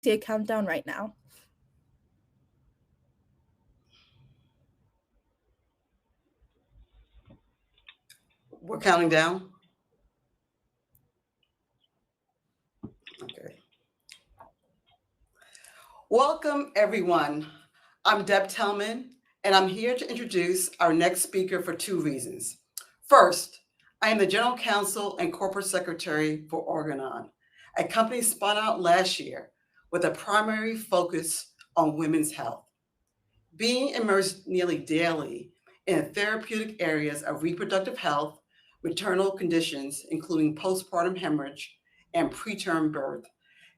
see a countdown right now. We're counting down. Okay. Welcome, everyone. I'm Deb Tellman, and I'm here to introduce our next speaker for two reasons. First, I am the General Counsel and Corporate Secretary for Organon, a company spun out last year with a primary focus on women's health. Being immersed nearly daily in therapeutic areas of reproductive health, maternal conditions, including postpartum hemorrhage and preterm birth,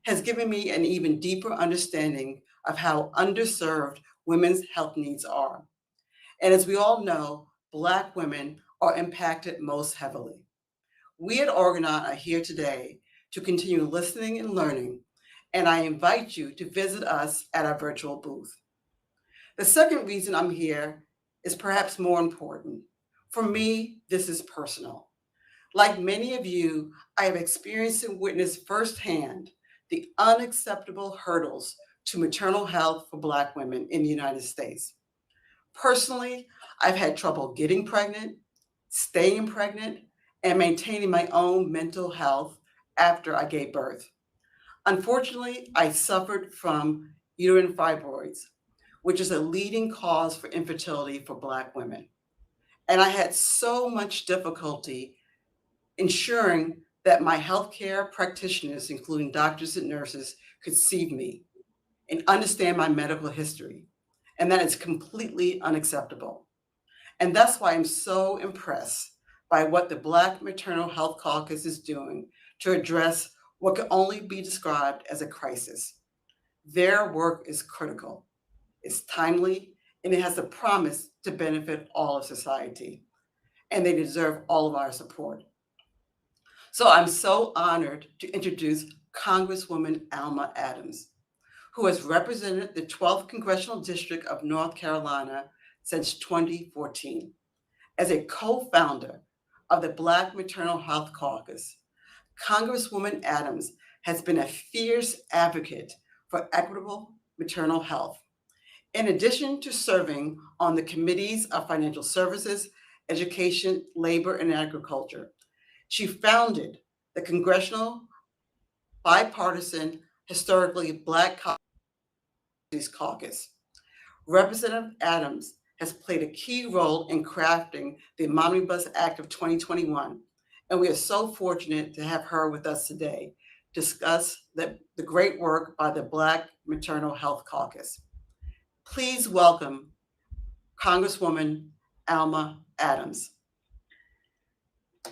has given me an even deeper understanding of how underserved women's health needs are. And as we all know, Black women are impacted most heavily. We at Organon are here today to continue listening and learning, and I invite you to visit us at our virtual booth. The second reason I'm here is perhaps more important. For me, this is personal. Like many of you, I have experienced and witnessed firsthand the unacceptable hurdles to maternal health for Black women in the United States. Personally, I've had trouble getting pregnant, staying pregnant, and maintaining my own mental health after I gave birth. Unfortunately, I suffered from uterine fibroids, which is a leading cause for infertility for Black women. And I had so much difficulty ensuring that my healthcare practitioners, including doctors and nurses, could see me and understand my medical history. And that is completely unacceptable. And that's why I'm so impressed by what the Black Maternal Health Caucus is doing to address what can only be described as a crisis. Their work is critical, it's timely, and it has the promise to benefit all of society. And they deserve all of our support. So I'm so honored to introduce Congresswoman Alma Adams, who has represented the 12th Congressional District of North Carolina since 2014. As a co-founder of the Black Maternal Health Caucus, Congresswoman Adams has been a fierce advocate for equitable maternal health. In addition to serving on the committees of financial services, education, labor, and agriculture, she founded the Congressional Bipartisan Historically Black Caucus. Representative Adams has played a key role in crafting the Omnibus Act of 2021, and we are so fortunate to have her with us today to discuss the great work by the Black Maternal Health Caucus. Please welcome Congresswoman Alma Adams.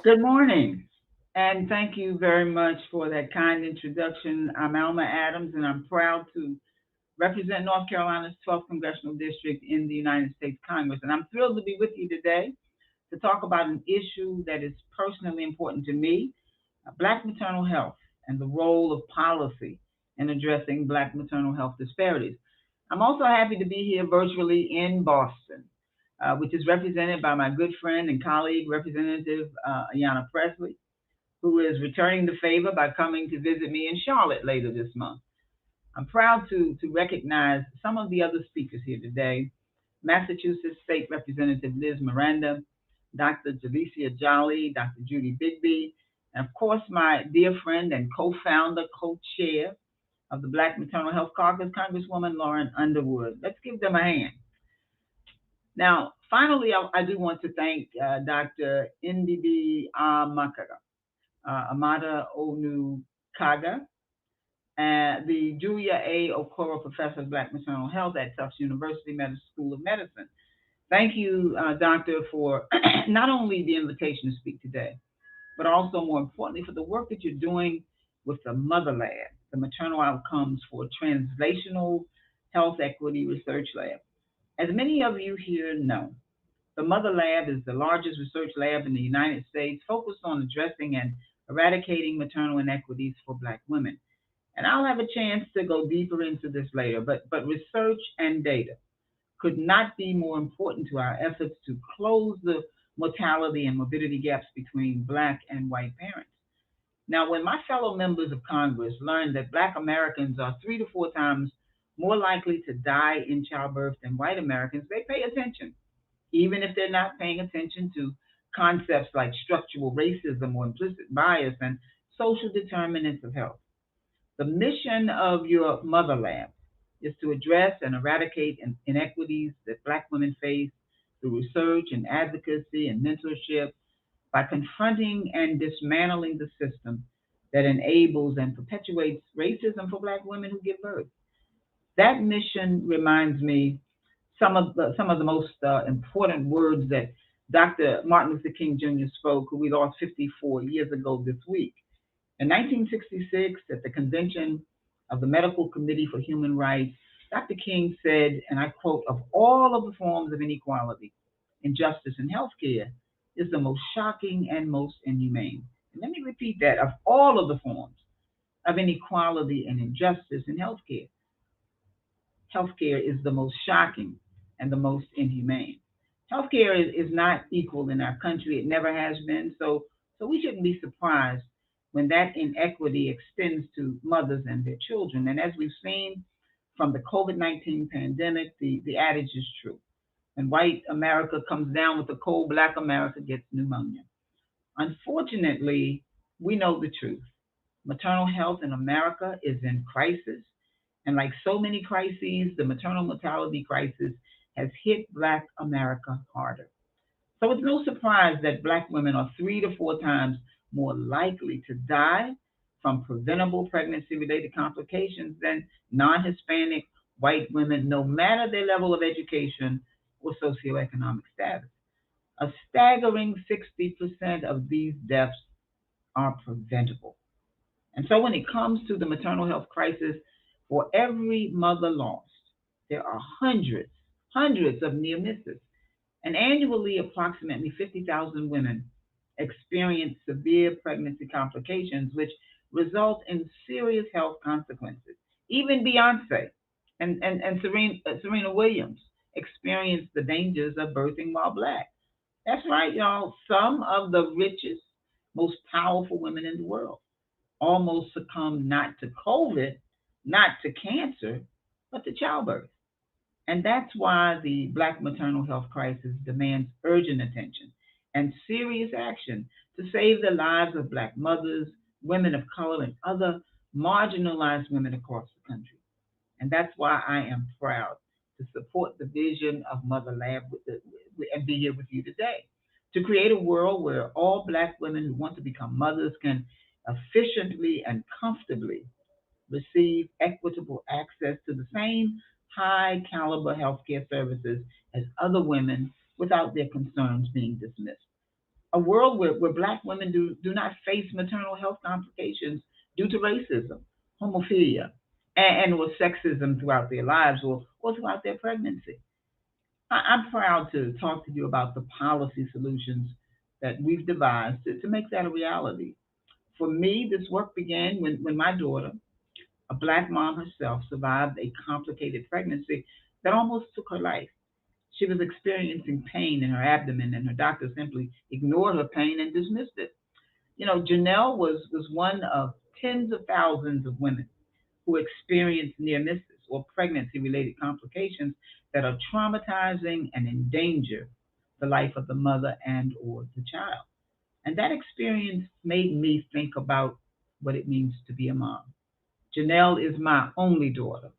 Good morning, and thank you very much for that kind introduction. I'm Alma Adams, and I'm proud to represent North Carolina's 12th Congressional District in the United States Congress. And I'm thrilled to be with you today to talk about an issue that is personally important to me, Black maternal health and the role of policy in addressing Black maternal health disparities. I'm also happy to be here virtually in Boston, which is represented by my good friend and colleague, Representative Ayanna Pressley, who is returning the favor by coming to visit me in Charlotte later this month. I'm proud to recognize some of the other speakers here today: Massachusetts State Representative Liz Miranda, Dr. Jalicia Jolly, Dr. Judy Bigby, and of course my dear friend and co-founder, co-chair of the Black Maternal Health Caucus, Congresswoman Lauren Underwood. Let's give them a hand. Now, finally, I do want to thank Dr. Ndidi Amakaga, Amada Onu Kaga, the Julia A. Okoro Professor of Black Maternal Health at Tufts University School of Medicine. Thank you, Doctor, for not only the invitation to speak today, but also, more importantly, for the work that you're doing with the Mother Lab, the Maternal Outcomes for Translational Health Equity Research Lab. As many of you here know, the Mother Lab is the largest research lab in the United States focused on addressing and eradicating maternal inequities for Black women. And I'll have a chance to go deeper into this later, but research and data could not be more important to our efforts to close the mortality and morbidity gaps between Black and white parents. Now, when my fellow members of Congress learn that Black Americans are 3 to 4 times more likely to die in childbirth than white Americans, they pay attention, even if they're not paying attention to concepts like structural racism or implicit bias and social determinants of health. The mission of your mother lab is to address and eradicate inequities that Black women face through research and advocacy and mentorship by confronting and dismantling the system that enables and perpetuates racism for Black women who give birth. That mission reminds me some of the most important words that Dr. Martin Luther King Jr. spoke, who we lost 54 years ago this week. In 1966, at the convention of the Medical Committee for Human Rights, Dr. King said, and I quote, "Of all of the forms of inequality, injustice in healthcare is the most shocking and most inhumane." And let me repeat that: of all of the forms of inequality and injustice in healthcare, healthcare is the most shocking and the most inhumane. Healthcare is not equal in our country. It never has been. So we shouldn't be surprised when that inequity extends to mothers and their children. And as we've seen from the COVID-19 pandemic, the adage is true. When white America comes down with a cold, Black America gets pneumonia. Unfortunately, we know the truth. Maternal health in America is in crisis. And like so many crises, the maternal mortality crisis has hit Black America harder. So it's no surprise that Black women are 3 to 4 times more likely to die from preventable pregnancy related complications than non Hispanic white women, no matter their level of education or socioeconomic status. A staggering 60% of these deaths are preventable. And so when it comes to the maternal health crisis, for every mother lost, there are hundreds of near misses. And annually, approximately 50,000 women experience severe pregnancy complications, which result in serious health consequences. Even Beyonce and Serena Williams experienced the dangers of birthing while Black. That's right, y'all. Some of the richest, most powerful women in the world almost succumbed not to COVID, not to cancer, but to childbirth. And that's why the Black maternal health crisis demands urgent attention and serious action to save the lives of Black mothers, women of color, and other marginalized women across the country. And that's why I am proud to support the vision of Mother Lab and be here with you today to create a world where all Black women who want to become mothers can efficiently and comfortably receive equitable access to the same high caliber healthcare services as other women without their concerns being dismissed. A world where Black women do not face maternal health complications due to racism, homophobia, or sexism throughout their lives or throughout their pregnancy. I'm proud to talk to you about the policy solutions that we've devised to make that a reality. For me, this work began when my daughter, a Black mom herself, survived a complicated pregnancy that almost took her life. She was experiencing pain in her abdomen, and her doctor simply ignored her pain and dismissed it. You know, Janelle was one of tens of thousands of women who experience near misses or pregnancy related complications that are traumatizing and endanger the life of the mother and or the child. And that experience made me think about what it means to be a mom. Janelle is my only daughter.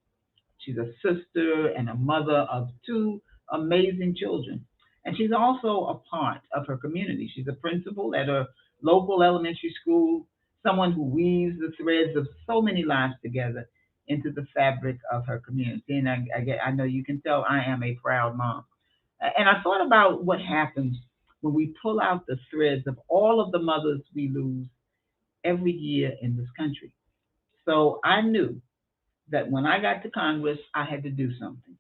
She's a sister and a mother of two amazing children. And she's also a part of her community. She's a principal at her local elementary school, someone who weaves the threads of so many lives together into the fabric of her community. And I know you can tell I am a proud mom. And I thought about what happens when we pull out the threads of all of the mothers we lose every year in this country. So I knew that when I got to Congress, I had to do something.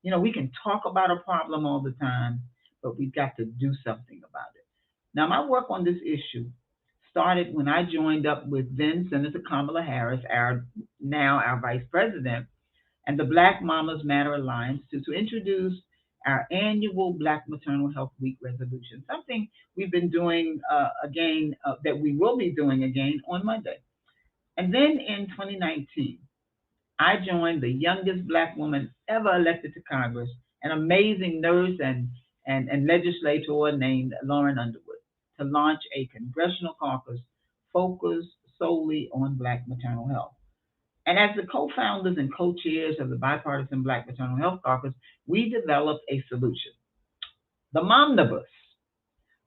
You know, we can talk about a problem all the time, but we've got to do something about it. Now, my work on this issue started when I joined up with then Senator Kamala Harris, our vice president, and the Black Mamas Matter Alliance to introduce our annual Black Maternal Health Week resolution, something we've been doing again, that we will be doing again on Monday. And then in 2019, I joined the youngest Black woman ever elected to Congress, an amazing nurse and legislator named Lauren Underwood, to launch a congressional caucus focused solely on Black maternal health. And as the co-founders and co-chairs of the Bipartisan Black Maternal Health Caucus, we developed a solution, the Momnibus.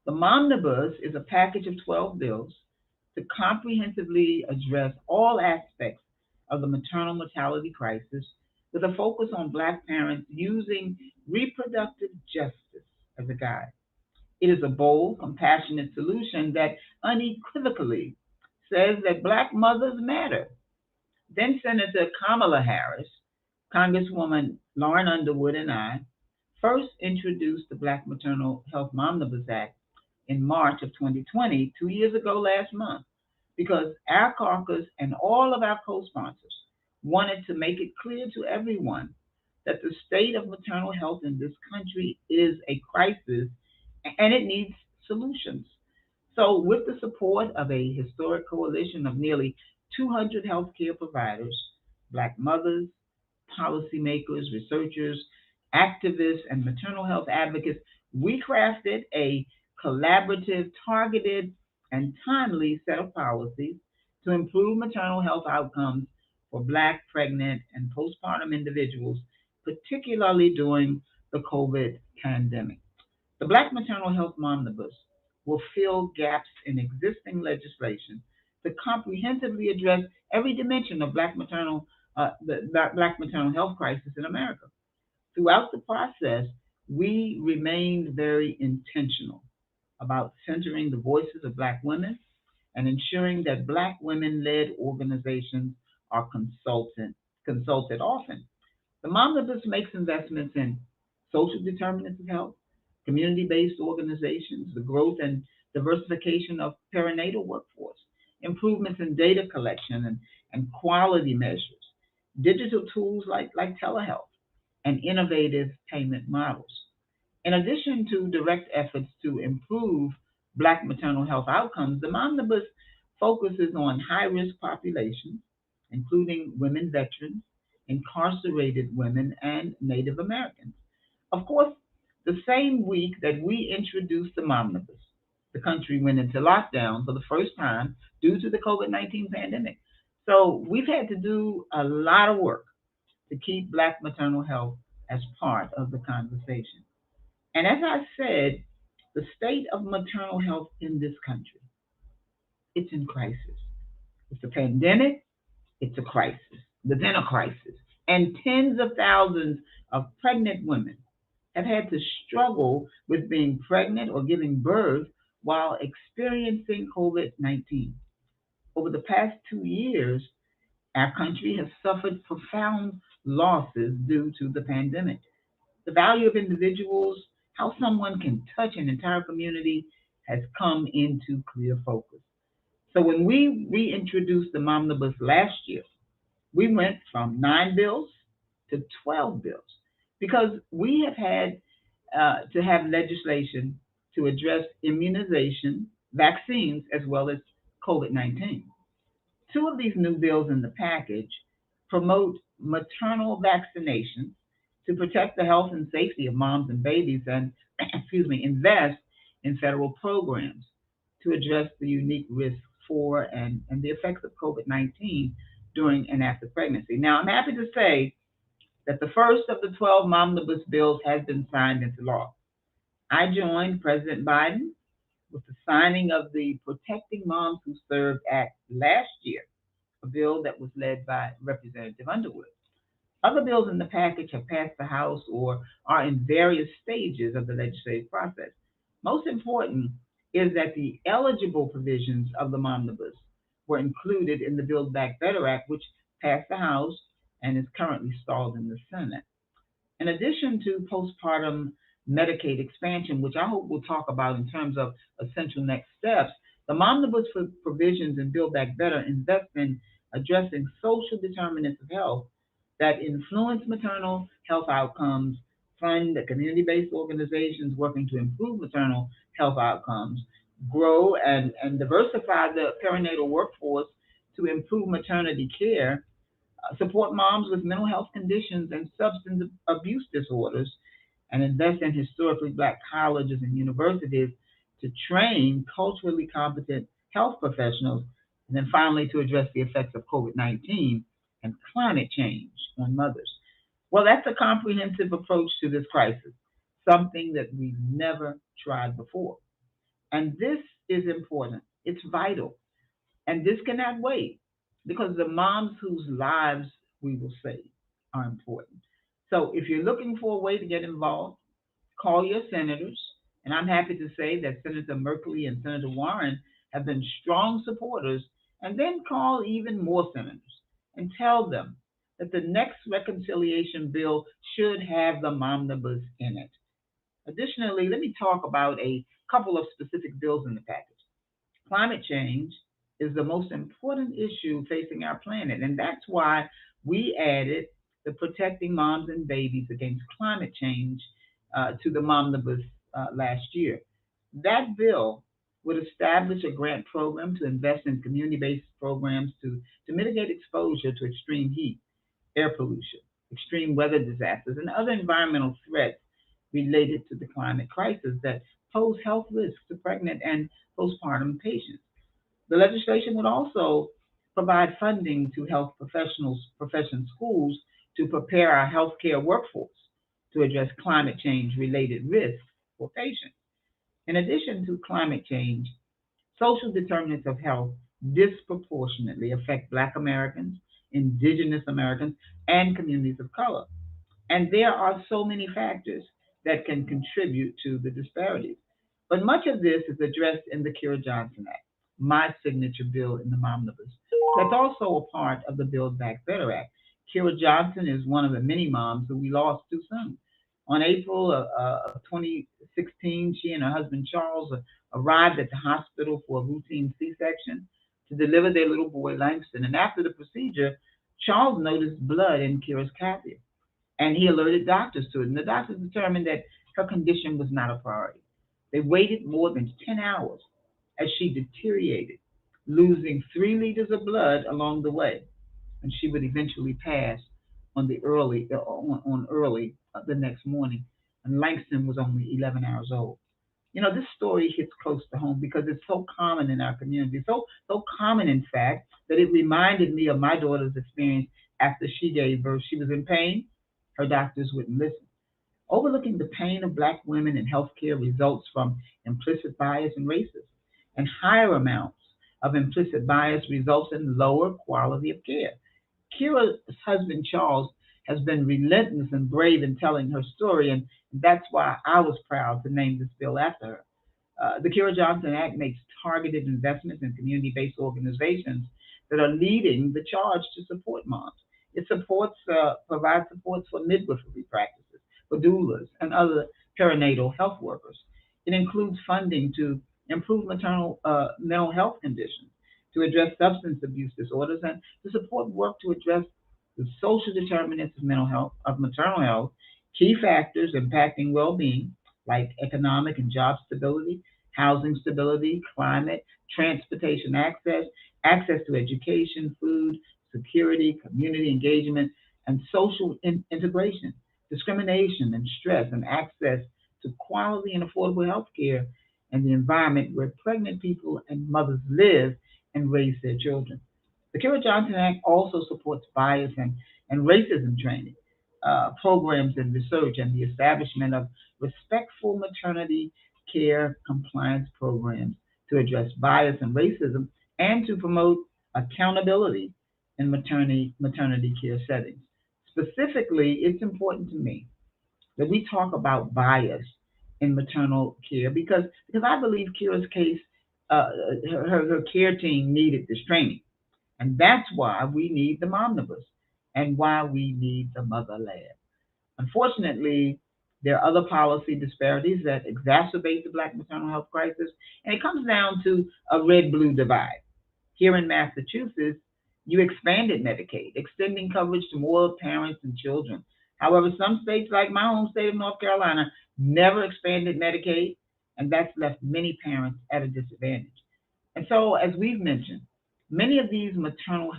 The Momnibus is a package of 12 bills to comprehensively address all aspects of the maternal mortality crisis with a focus on Black parents using reproductive justice as a guide. It is a bold, compassionate solution that unequivocally says that Black mothers matter. Then Senator Kamala Harris, Congresswoman Lauren Underwood, and I first introduced the Black Maternal Health Omnibus Act in March of 2020, 2 years ago last month, because our caucus and all of our co-sponsors wanted to make it clear to everyone that the state of maternal health in this country is a crisis and it needs solutions. So, with the support of a historic coalition of nearly 200 healthcare providers, Black mothers, policymakers, researchers, activists, and maternal health advocates, we crafted a collaborative, targeted, and timely set of policies to improve maternal health outcomes for Black, pregnant, and postpartum individuals, particularly during the COVID pandemic. The Black Maternal Health Omnibus will fill gaps in existing legislation to comprehensively address every dimension of the Black maternal health crisis in America. Throughout the process, we remained very intentional about centering the voices of Black women and ensuring that Black women-led organizations are consulted often. The Omnibus makes investments in social determinants of health, community-based organizations, the growth and diversification of perinatal workforce, improvements in data collection and quality measures, digital tools like telehealth, and innovative payment models. In addition to direct efforts to improve Black maternal health outcomes, the Omnibus focuses on high-risk populations, including women veterans, incarcerated women, and Native Americans. Of course, the same week that we introduced the Omnibus, the country went into lockdown for the first time due to the COVID-19 pandemic. So we've had to do a lot of work to keep Black maternal health as part of the conversation. And as I said, the state of maternal health in this country, it's in crisis. It's a pandemic, it's a crisis, within a crisis. And tens of thousands of pregnant women have had to struggle with being pregnant or giving birth while experiencing COVID 19. Over the past 2 years, our country has suffered profound losses due to the pandemic. The value of individuals, how someone can touch an entire community, has come into clear focus. So when we reintroduced the Omnibus last year, we went from 9 bills to 12 bills because we have had to have legislation to address immunization, vaccines, as well as COVID 19. Two of these new bills in the package promote maternal vaccinations to protect the health and safety of moms and babies and, invest in federal programs to address the unique risks for and the effects of COVID 19 during and after pregnancy. Now, I'm happy to say that the first of the 12 omnibus bills has been signed into law. I joined President Biden with the signing of the Protecting Moms Who Served Act last year, a bill that was led by Representative Underwood. Other bills in the package have passed the House or are in various stages of the legislative process. Most important is that the eligible provisions of the omnibus were included in the Build Back Better Act, which passed the House and is currently stalled in the Senate. In addition to postpartum Medicaid expansion, which I hope we'll talk about in terms of essential next steps, the omnibus provisions in Build Back Better invest in addressing social determinants of health that influence maternal health outcomes fund the community-based organizations working to improve maternal health outcomes, grow and diversify the perinatal workforce to improve maternity care, support moms with mental health conditions and substance abuse disorders, and invest in historically black colleges and universities to train culturally competent health professionals, and then finally to address the effects of COVID-19 and climate change on mothers. Well, that's a comprehensive approach to this crisis, something that we've never tried before. And this is important. It's vital. And this cannot wait because the moms whose lives we will save are important. So if you're looking for a way to get involved, call your senators. And I'm happy to say that Senator Merkley and Senator Warren have been strong supporters. And then call even more senators and tell them that the next reconciliation bill should have the omnibus in it. Additionally, let me talk about a couple of specific bills in the package. Climate change is the most important issue facing our planet, and that's why we added the Protecting Moms and Babies Against Climate Change to the Momnibus last year. That bill would establish a grant program to invest in community-based programs to mitigate exposure to extreme heat, air pollution, extreme weather disasters, and other environmental threats related to the climate crisis that pose health risks to pregnant and postpartum patients. The legislation would also provide funding to health profession schools to prepare our healthcare workforce to address climate change related risks for patients. In addition to climate change, social determinants of health disproportionately affect Black Americans, Indigenous Americans, and communities of color. And there are so many factors that can contribute to the disparities. But much of this is addressed in the Kira Johnson Act, my signature bill in the Momnibus. That's also a part of the Build Back Better Act. Kira Johnson is one of the many moms who we lost too soon. On April of 2016, she and her husband Charles arrived at the hospital for a routine C-section to deliver their little boy Langston. And after the procedure, Charles noticed blood in Kira's catheter, and he alerted doctors to it. And the doctors determined that her condition was not a priority. They waited more than 10 hours as she deteriorated, losing 3 liters of blood along the way, and she would eventually pass on early the next morning. And Langston was only 11 hours old. You know, this story hits close to home because it's so common in our community. So common, in fact, that it reminded me of my daughter's experience after she gave birth. She was in pain. Her doctors wouldn't listen. Overlooking the pain of Black women in healthcare results from implicit bias and racism, and higher amounts of implicit bias results in lower quality of care. Kira's husband, Charles, has been relentless and brave in telling her story, and that's why I was proud to name this bill after her. The Kira Johnson Act makes targeted investments in community-based organizations that are leading the charge to support moms. It provides supports for midwifery practices, for doulas, and other perinatal health workers. It includes funding to improve maternal mental health conditions, to address substance abuse disorders, and to support work to address the social determinants of mental health, of maternal health, key factors impacting well-being like economic and job stability, housing stability, climate, transportation access, access to education, food, security, community engagement, and social integration, discrimination and stress, and access to quality and affordable health care and the environment where pregnant people and mothers live and raise their children. The Kira Johnson Act also supports bias and racism training, programs and research, and the establishment of respectful maternity care compliance programs to address bias and racism and to promote accountability in maternity care settings. Specifically, it's important to me that we talk about bias in maternal care because I believe Kira's case, her care team needed this training. And that's why we need the Momnibus and why we need the Mother Lab. Unfortunately, there are other policy disparities that exacerbate the Black maternal health crisis, and it comes down to a red-blue divide. Here in Massachusetts, you expanded Medicaid, extending coverage to more parents and children. However, some states, like my home state of North Carolina, never expanded Medicaid, and that's left many parents at a disadvantage. And so, as we've mentioned, many of these maternal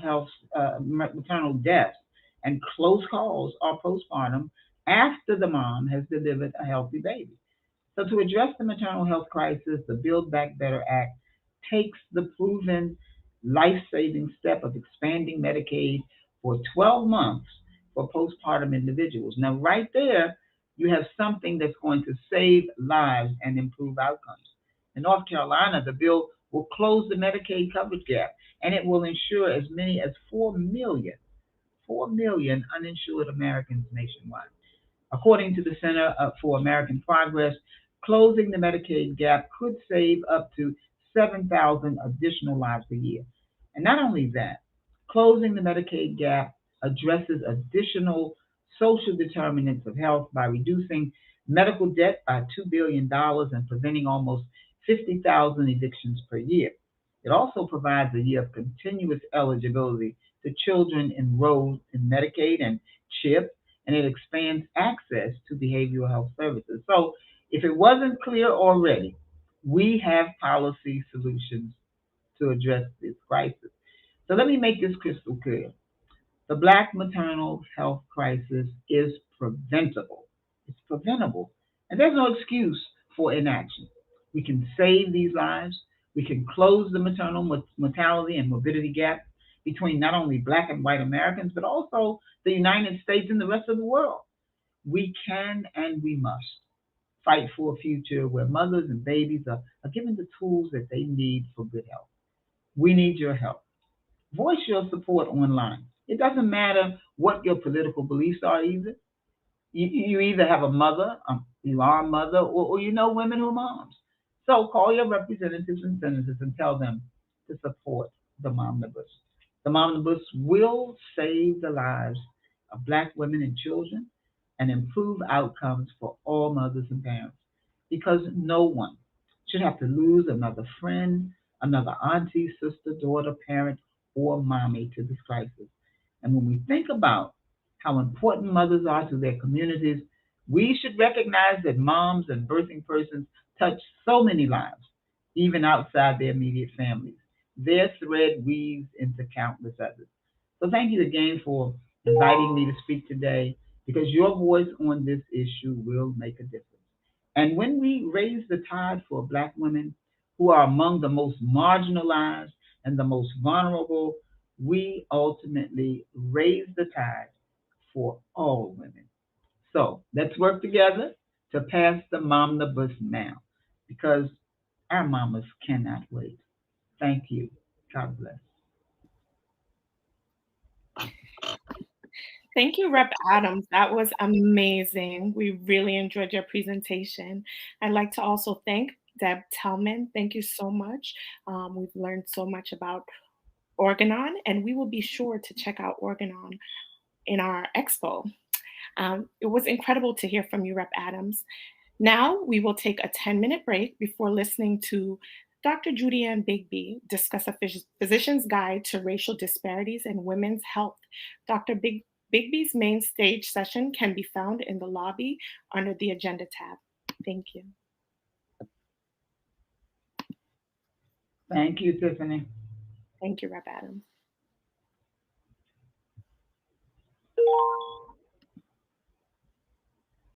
deaths and close calls are postpartum after the mom has delivered a healthy baby. So, to address the maternal health crisis, the Build Back Better Act takes the proven life saving step of expanding Medicaid for 12 months for postpartum individuals. Now, right there, you have something that's going to save lives and improve outcomes. In North Carolina, the bill will close the Medicaid coverage gap, and it will ensure as many as 4 million uninsured Americans nationwide. According to the Center for American Progress, closing the Medicaid gap could save up to 7,000 additional lives a year. And not only that, closing the Medicaid gap addresses additional social determinants of health by reducing medical debt by $2 billion and preventing almost 50,000 evictions per year. It also provides a year of continuous eligibility to children enrolled in Medicaid and CHIP, and it expands access to behavioral health services. So, if it wasn't clear already, we have policy solutions to address this crisis. So, let me make this crystal clear. The Black maternal health crisis is preventable. It's preventable. And there's no excuse for inaction. We can save these lives. We can close the maternal mortality and morbidity gap between not only Black and white Americans, but also the United States and the rest of the world. We can and we must fight for a future where mothers and babies are given the tools that they need for good health. We need your help. Voice your support online. It doesn't matter what your political beliefs are either. You either have a mother, you are a mother, or you know women who are moms. So call your representatives and senators and tell them to support the Momnibus. The Momnibus will save the lives of Black women and children and improve outcomes for all mothers and parents because no one should have to lose another friend, another auntie, sister, daughter, parent, or mommy to this crisis. And when we think about how important mothers are to their communities, we should recognize that moms and birthing persons touch so many lives, even outside their immediate families. Their thread weaves into countless others. So thank you again for inviting me to speak today because your voice on this issue will make a difference. And when we raise the tide for Black women who are among the most marginalized and the most vulnerable, we ultimately raise the tide for all women. So let's work together to pass the Momnibus now because our mamas cannot wait. Thank you. God bless. Thank you, Rep. Adams. That was amazing. We really enjoyed your presentation. I'd like to also thank Deb Tellman. Thank you so much. We've learned so much about Organon, and we will be sure to check out Organon in our expo. It was incredible to hear from you, Rep. Adams. Now we will take a 10-minute break before listening to Dr. Judy Ann Bigby discuss a physician's guide to racial disparities in women's health. Dr. Bigby's main stage session can be found in the lobby under the agenda tab. Thank you. Thank you, Tiffany. Thank you, Rep. Adams.